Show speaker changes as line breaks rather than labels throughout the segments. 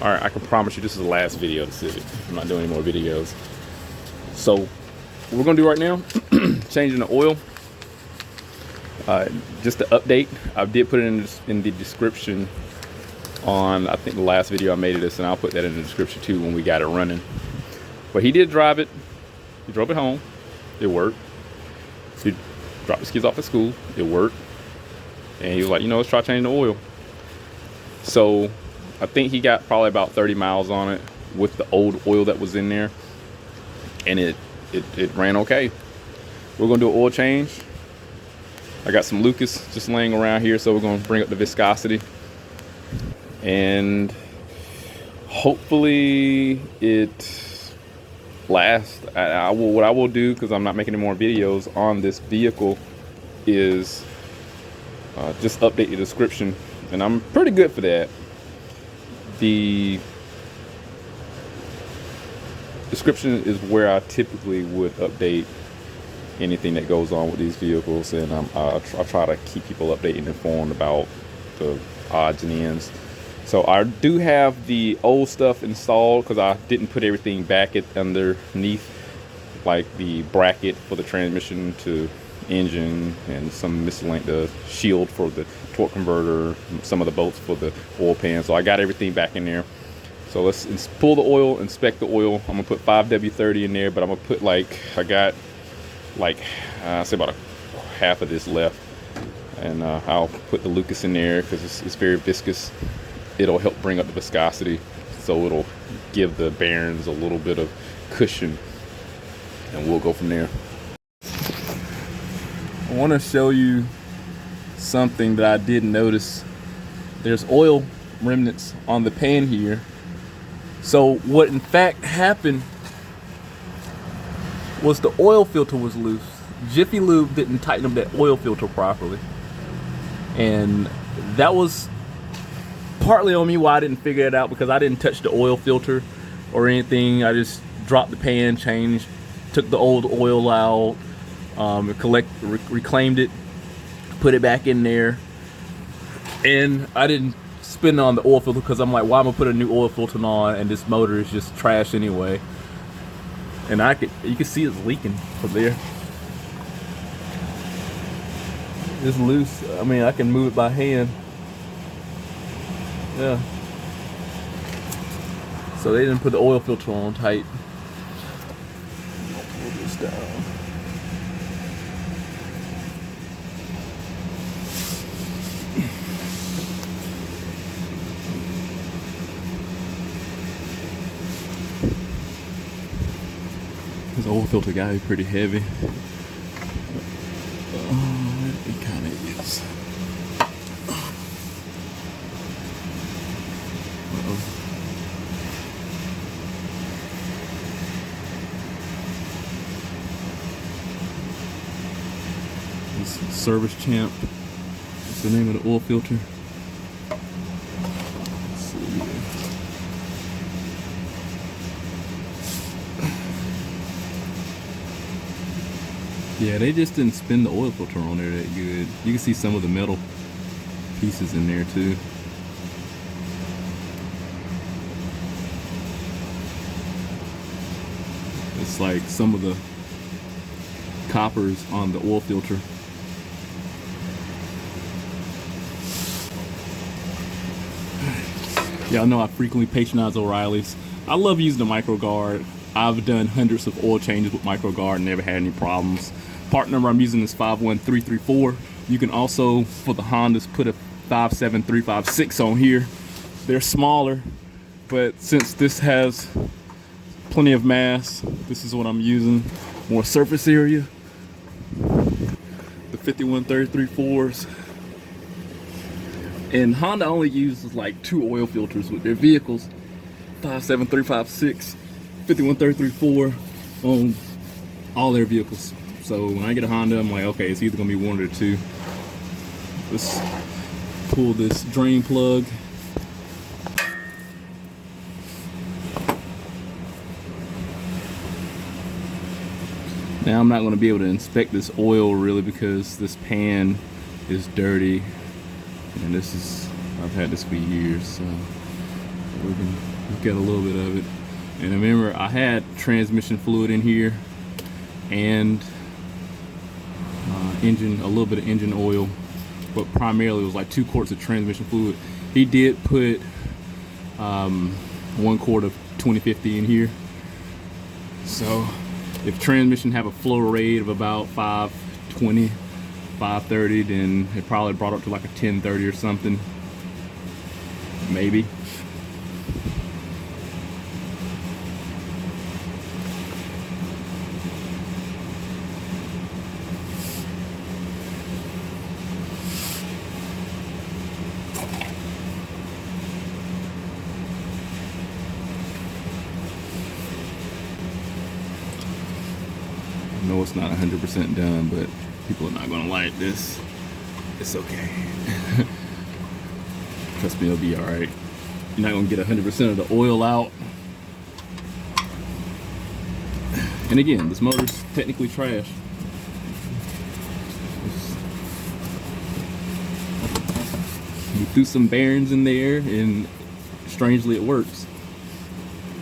All right, I can promise you this is the last video of the Civic. I'm not doing any more videos. So what we're gonna do right now, changing the oil. Just to update, I did put it in the description on, I think, the last video I made of this, and I'll put that in the description too when we got it running. But he did drive it. He drove it home. It worked. He dropped his kids off at school. It worked. And he was like, you know, let's try changing the oil. So I think he got probably about 30 miles on it with the old oil that was in there, and it ran okay. We're gonna do an oil change. I got some Lucas just laying around here, so we're gonna bring up the viscosity, and hopefully it lasts. What I will do, because I'm not making any more videos on this vehicle, is just update the description, and I'm pretty good for that. The description is where I typically would update anything that goes on with these vehicles, and I try to keep people updated and informed about the odds and ends. So I do have the old stuff installed because I didn't put everything back underneath, like the bracket for the transmission to engine and some miscellaneous, the shield for the torque converter, some of the bolts for the oil pan. So I got everything back in there. So let's pull the oil, inspect the oil. I'm gonna put 5W30 in there, but I'm gonna put I got say about half of this left, and I'll put the Lucas in there because it's very viscous. It'll help bring up the viscosity, so it'll give the bearings a little bit of cushion, and we'll go from there. I want to show you something that I did notice. There's oil remnants on the pan here. So what in fact happened was the oil filter was loose. Jiffy Lube didn't tighten up that oil filter properly, and that was partly on me why I didn't figure it out, because I didn't touch the oil filter or anything. I just dropped the pan, changed, took the old oil out, reclaimed it, put it back in there, and I didn't spin on the oil filter because I'm like, why am I put a new oil filter on and this motor is just trash anyway? And you can see it's leaking from there. It's loose. I mean, I can move it by hand. Yeah. So they didn't put the oil filter on tight. I'll pull this down. This oil filter guy is pretty heavy. It kind of is. This Service Champ. What's the name of the oil filter? Let's see here. Yeah, they just didn't spin the oil filter on there that good. You can see some of the metal pieces in there too. It's like some of the coppers on the oil filter. Y'all know I frequently patronize O'Reilly's. I love using the MicroGuard. I've done hundreds of oil changes with MicroGuard and never had any problems. Part number I'm using is 51334. You can also, for the Hondas, put a 57356 on here. They're smaller, but since this has plenty of mass, this is what I'm using. More surface area. The 51334s. And Honda only uses like 2 oil filters with their vehicles. 57356, 51334 on all their vehicles. So when I get a Honda, I'm like, okay, it's either gonna be one or two. Let's pull this drain plug. Now I'm not gonna be able to inspect this oil really because this pan is dirty, and I've had this for years, so We can look at a little bit of it. And remember, I had transmission fluid in here and a little bit of engine oil, but primarily it was like 2 quarts of transmission fluid. He did put 1 quart of 2050 in here. So if transmission have a flow rate of about 520, 530, then it probably brought up to like a 1030 or something, maybe. I know it's not 100% done, but people are not gonna like this. It's okay. Trust me, it'll be all right. You're not gonna get 100% of the oil out. And again, this motor's technically trash. We threw some bearings in there, and strangely, it works.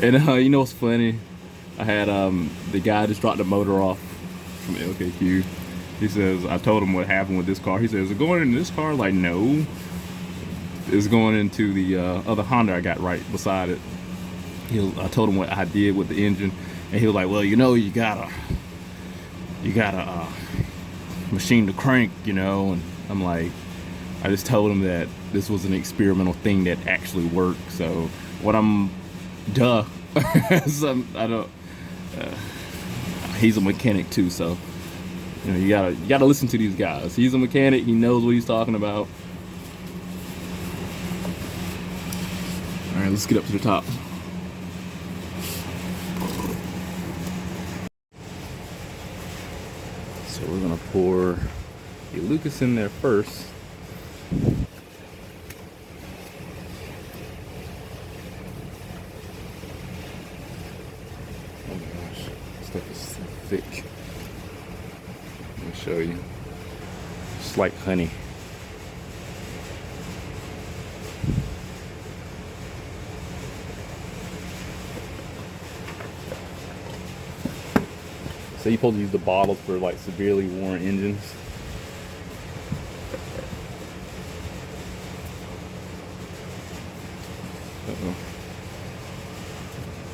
And you know what's funny? I had the guy just dropped the motor off from LKQ. He says, I told him what happened with this car. He says, is it going into this car? Like, no. It's going into the other Honda I got right beside it. I told him what I did with the engine, and he was like, well, you know, you gotta machine the crank, you know. And I'm like, I just told him that this was an experimental thing that actually worked. So what so I don't. He's a mechanic too, so you know you gotta listen to these guys. He's a mechanic. He knows what he's talking about. All right, let's get up to the top. So we're gonna pour the Lucas in there first. Stuff is so thick. Let me show you. It's like honey. So you're supposed to use the bottles for like severely worn engines. Uh-oh.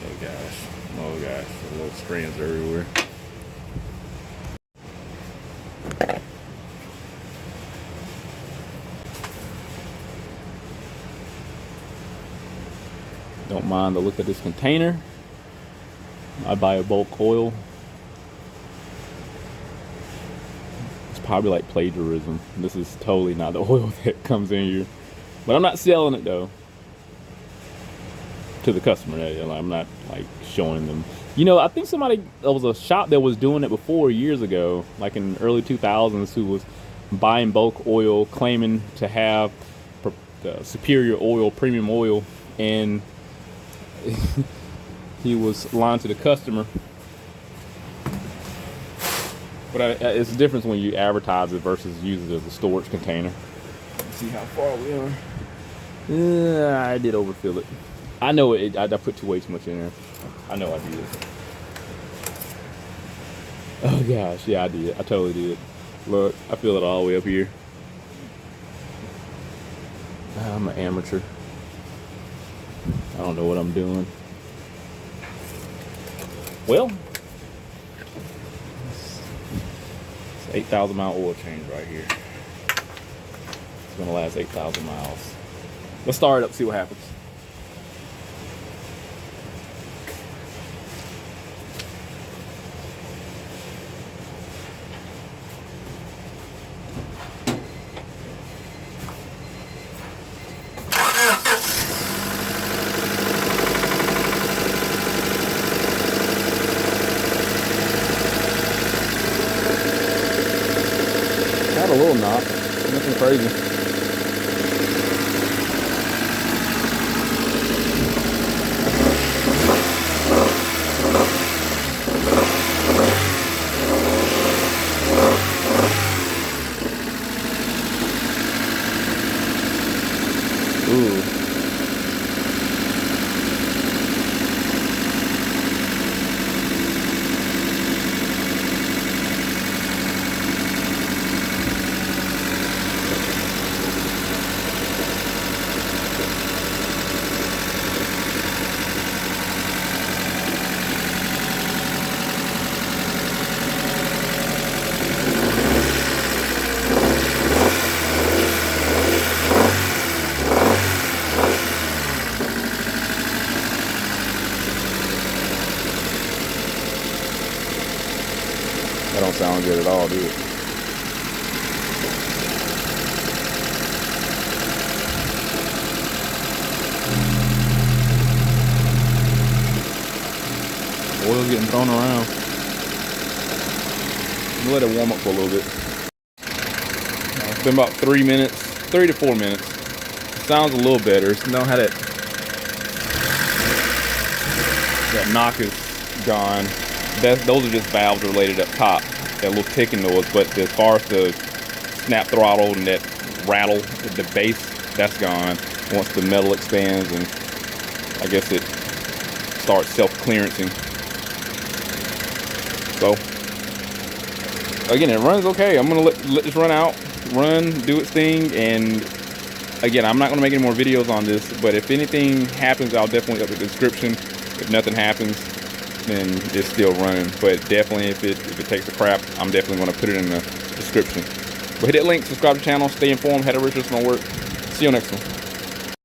Oh gosh. Oh gosh, the little strands everywhere. Don't mind the look of this container. I buy a bulk oil. It's probably like plagiarism. This is totally not the oil that comes in here. But I'm not selling it though. To the customer, I'm not like showing them. You know, I think there was a shop that was doing it before years ago, like in early 2000s, who was buying bulk oil, claiming to have superior oil, premium oil, and he was lying to the customer. But it's a difference when you advertise it versus use it as a storage container. Let's see how far we are. Yeah, I did overfill it. I know it. I put way too much in there. I know I did. Oh gosh, yeah, I did. I totally did. Look, I feel it all the way up here. I'm an amateur. I don't know what I'm doing. Well, it's 8,000 mile oil change right here. It's gonna last 8,000 miles. Let's start it up, see what happens. Had a little knock, nothing crazy. Ooh. sound good at all, dude. Oil's getting thrown around. Let it warm up for a little bit. It's been about 3 minutes, 3 to 4 minutes. Sounds a little better. It's now how that knock is gone. Those are just valves related up top. That little ticking noise. But as far as the snap throttle and that rattle at the base, that's gone. Once the metal expands and I guess it starts self-clearancing. So again, it runs okay. I'm gonna let this run out, do its thing, and again, I'm not gonna make any more videos on this, but if anything happens, I'll definitely up the description. If nothing happens, then it's still running. But definitely, if it takes a crap, I'm definitely gonna put it in the description. But hit that link, subscribe to the channel, stay informed, how to research my work. See you next one.